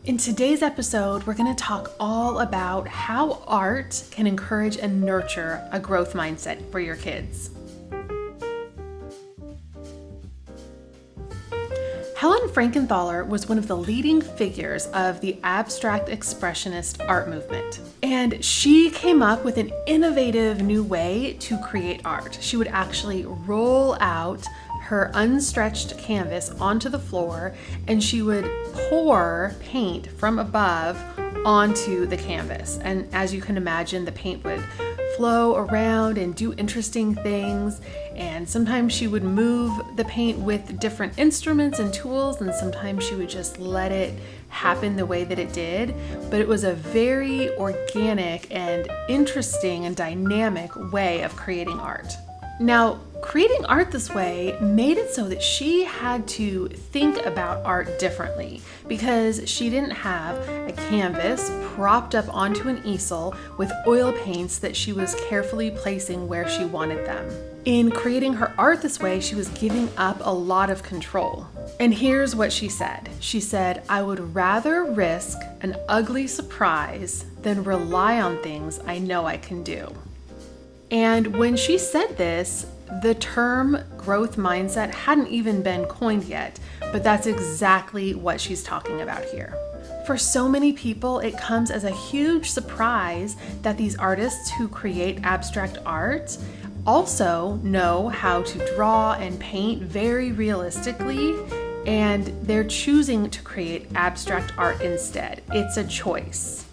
In today's episode, we're going to talk all about how art can encourage and nurture a growth mindset for your kids. Helen Frankenthaler was one of the leading figures of the Abstract Expressionist Art movement, and she came up with an innovative new way to create art. She would actually roll out her unstretched canvas onto the floor, and she would pour paint from above onto the canvas. And as you can imagine, the paint would flow around and do interesting things. And sometimes she would move the paint with different instruments and tools, and sometimes she would just let it happen the way that it did. But it was a very organic and interesting and dynamic way of creating art. Now, creating art this way made it so that she had to think about art differently because she didn't have a canvas propped up onto an easel with oil paints that she was carefully placing where she wanted them. In creating her art this way, she was giving up a lot of control. And here's what she said. She said, "I would rather risk an ugly surprise than rely on things I know I can do." And when she said this, the term growth mindset hadn't even been coined yet, but that's exactly what she's talking about here. For so many people, it comes as a huge surprise that these artists who create abstract art also know how to draw and paint very realistically, and they're choosing to create abstract art instead. It's a choice.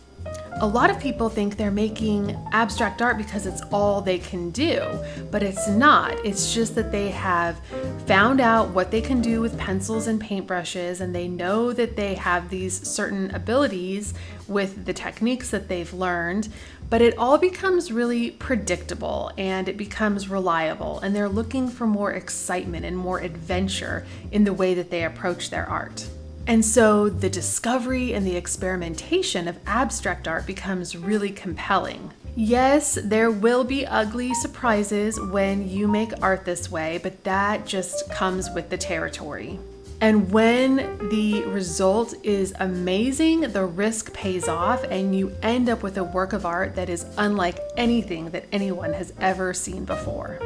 A lot of people think they're making abstract art because it's all they can do, but it's not. It's just that they have found out what they can do with pencils and paintbrushes, and they know that they have these certain abilities with the techniques that they've learned, but it all becomes really predictable and it becomes reliable, and they're looking for more excitement and more adventure in the way that they approach their art. And so the discovery and the experimentation of abstract art becomes really compelling. Yes, there will be ugly surprises when you make art this way, but that just comes with the territory. And when the result is amazing, the risk pays off, and you end up with a work of art that is unlike anything that anyone has ever seen before.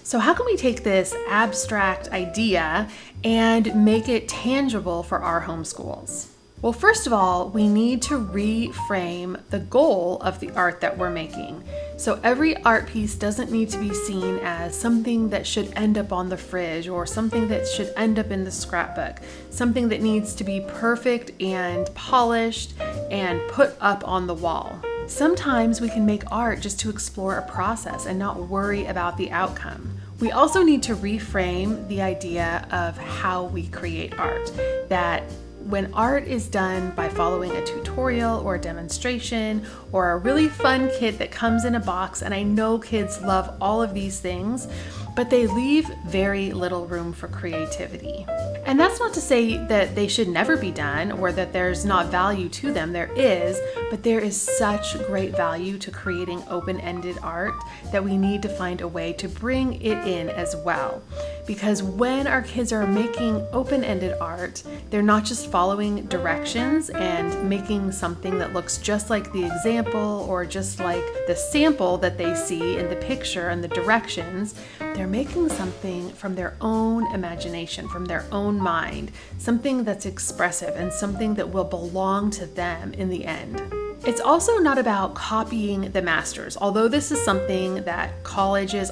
So how can we take this abstract idea and make it tangible for our homeschools? Well, first of all, we need to reframe the goal of the art that we're making. So every art piece doesn't need to be seen as something that should end up on the fridge or something that should end up in the scrapbook, something that needs to be perfect and polished and put up on the wall. Sometimes we can make art just to explore a process and not worry about the outcome. We also need to reframe the idea of how we create art, that when art is done by following a tutorial or a demonstration or a really fun kit that comes in a box, and I know kids love all of these things, but they leave very little room for creativity. And that's not to say that they should never be done or that there's not value to them. There is, but there is such great value to creating open-ended art that we need to find a way to bring it in as well. Because when our kids are making open-ended art, they're not just following directions and making something that looks just like the example or just like the sample that they see in the picture and the directions. They're making something from their own imagination, from their own mind, something that's expressive and something that will belong to them in the end. It's also not about copying the masters, although this is something that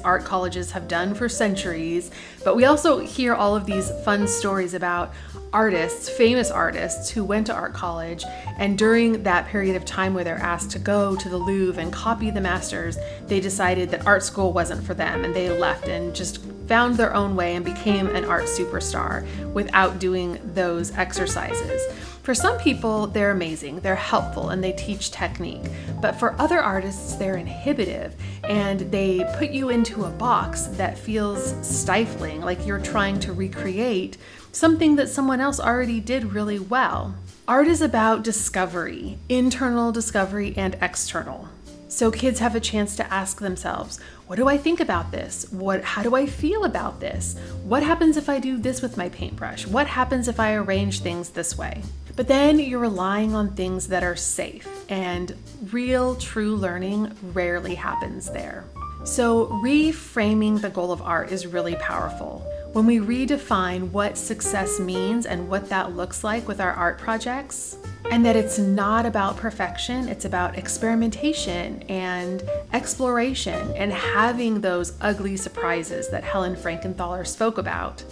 art colleges have done for centuries, but we also hear all of these fun stories about artists, famous artists who went to art college, and during that period of time where they're asked to go to the Louvre and copy the masters, they decided that art school wasn't for them, and they left and just found their own way and became an art superstar without doing those exercises. For some people, they're amazing, they're helpful, and they teach technique. But for other artists, they're inhibitive, and they put you into a box that feels stifling, like you're trying to recreate something that someone else already did really well. Art is about discovery, internal discovery and external. So kids have a chance to ask themselves, what do I think about this? How do I feel about this? What happens if I do this with my paintbrush? What happens if I arrange things this way? But then you're relying on things that are safe, and real, true learning rarely happens there. So reframing the goal of art is really powerful. When we redefine what success means and what that looks like with our art projects, and that it's not about perfection, it's about experimentation and exploration and having those ugly surprises that Helen Frankenthaler spoke about.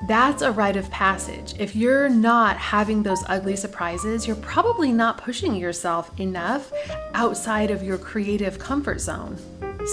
That's a rite of passage. If you're not having those ugly surprises, you're probably not pushing yourself enough outside of your creative comfort zone.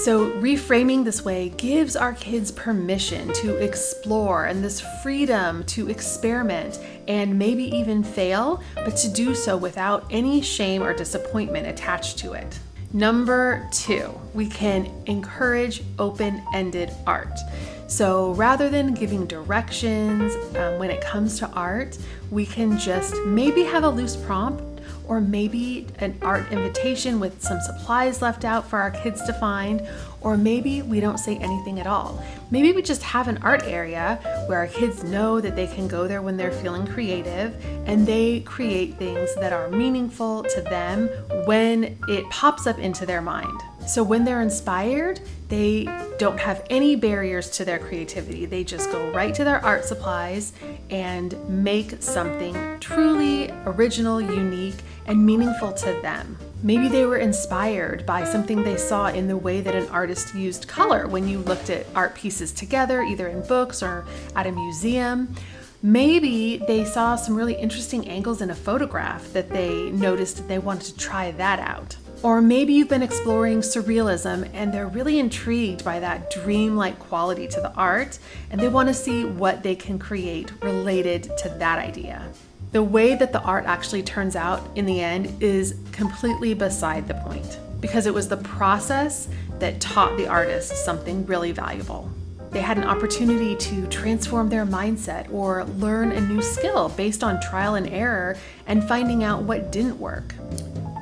So reframing this way gives our kids permission to explore and this freedom to experiment and maybe even fail, but to do so without any shame or disappointment attached to it. Number 2, we can encourage open-ended art. So rather than giving directions when it comes to art, we can just maybe have a loose prompt, or maybe an art invitation with some supplies left out for our kids to find, or maybe we don't say anything at all. Maybe we just have an art area where our kids know that they can go there when they're feeling creative, and they create things that are meaningful to them when it pops up into their mind. So when they're inspired, they don't have any barriers to their creativity. They just go right to their art supplies and make something truly original, unique, and meaningful to them. Maybe they were inspired by something they saw in the way that an artist used color when you looked at art pieces together, either in books or at a museum. Maybe they saw some really interesting angles in a photograph that they noticed they wanted to try that out. Or maybe you've been exploring surrealism and they're really intrigued by that dreamlike quality to the art, and they want to see what they can create related to that idea. The way that the art actually turns out in the end is completely beside the point, because it was the process that taught the artist something really valuable. They had an opportunity to transform their mindset or learn a new skill based on trial and error and finding out what didn't work.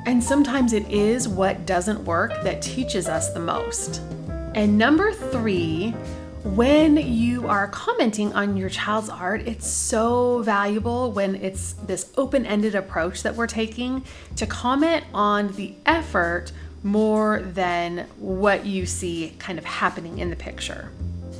And sometimes it is what doesn't work that teaches us the most. And number 3, when you are commenting on your child's art, it's so valuable when it's this open-ended approach that we're taking to comment on the effort more than what you see kind of happening in the picture.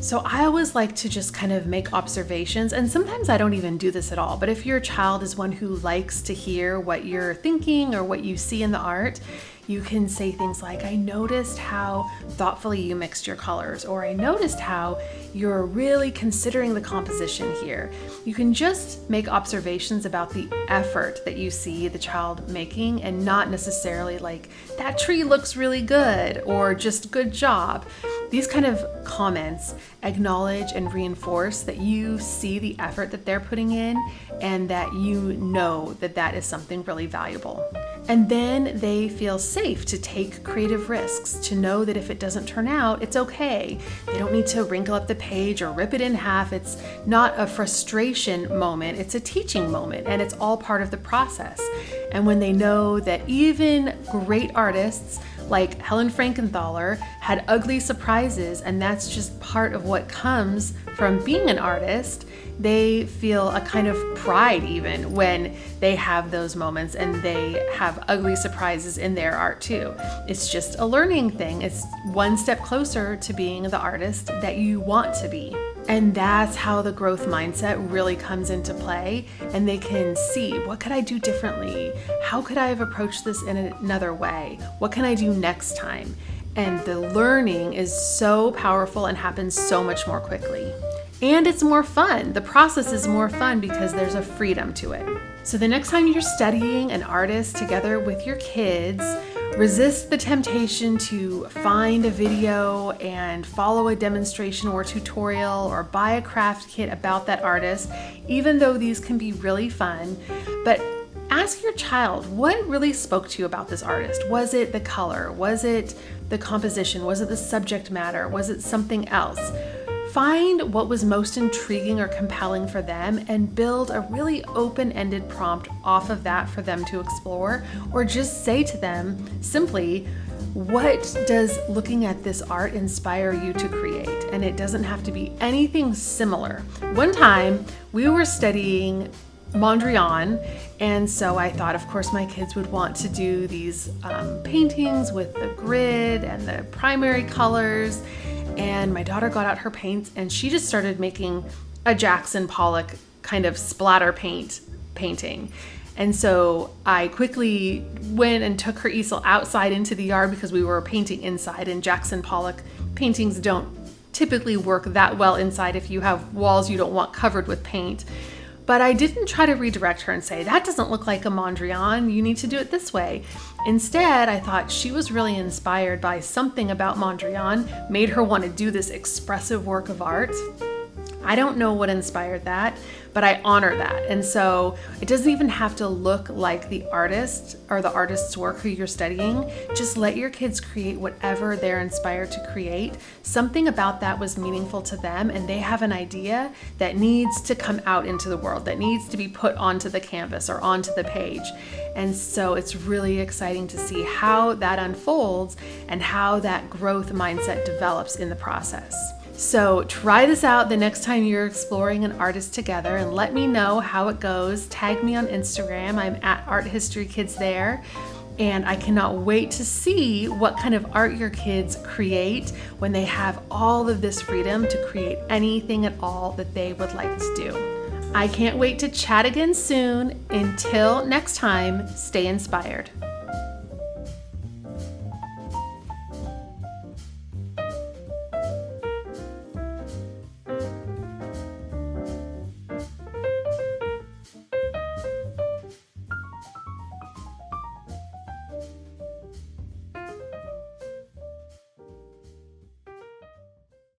So I always like to just kind of make observations, and sometimes I don't even do this at all, but if your child is one who likes to hear what you're thinking or what you see in the art, you can say things like, I noticed how thoughtfully you mixed your colors, or I noticed how you're really considering the composition here. You can just make observations about the effort that you see the child making, and not necessarily like, that tree looks really good, or just good job. These kind of comments acknowledge and reinforce that you see the effort that they're putting in, and that you know that that is something really valuable. And then they feel safe to take creative risks, to know that if it doesn't turn out, it's okay. They don't need to wrinkle up the page or rip it in half. It's not a frustration moment, it's a teaching moment, and it's all part of the process. And when they know that even great artists like Helen Frankenthaler had ugly surprises, and that's just part of what comes from being an artist, they feel a kind of pride even when they have those moments and they have ugly surprises in their art too. It's just a learning thing. It's one step closer to being the artist that you want to be. And that's how the growth mindset really comes into play, and they can see, what could I do differently? How could I have approached this in another way? What can I do next time? And the learning is so powerful and happens so much more quickly. And it's more fun. The process is more fun because there's a freedom to it. So the next time you're studying an artist together with your kids, resist the temptation to find a video and follow a demonstration or tutorial or buy a craft kit about that artist, even though these can be really fun. But ask your child, what really spoke to you about this artist? Was it the color? Was it the composition? Was it the subject matter? Was it something else? Find what was most intriguing or compelling for them and build a really open-ended prompt off of that for them to explore, or just say to them simply, what does looking at this art inspire you to create? And it doesn't have to be anything similar. One time we were studying Mondrian, and so I thought, of course, my kids would want to do these paintings with the grid and the primary colors. And my daughter got out her paints and she just started making a Jackson Pollock kind of splatter painting. And so I quickly went and took her easel outside into the yard because we were painting inside, and Jackson Pollock paintings don't typically work that well inside if you have walls you don't want covered with paint. But I didn't try to redirect her and say, that doesn't look like a Mondrian, you need to do it this way. Instead, I thought she was really inspired by something about Mondrian, made her want to do this expressive work of art. I don't know what inspired that, but I honor that. And so it doesn't even have to look like the artist or the artist's work who you're studying. Just let your kids create whatever they're inspired to create. Something about that was meaningful to them, and they have an idea that needs to come out into the world, that needs to be put onto the canvas or onto the page. And so it's really exciting to see how that unfolds and how that growth mindset develops in the process. So try this out the next time you're exploring an artist together and let me know how it goes. Tag me on Instagram. I'm at Art History Kids there. And I cannot wait to see what kind of art your kids create when they have all of this freedom to create anything at all that they would like to do. I can't wait to chat again soon. Until next time, stay inspired.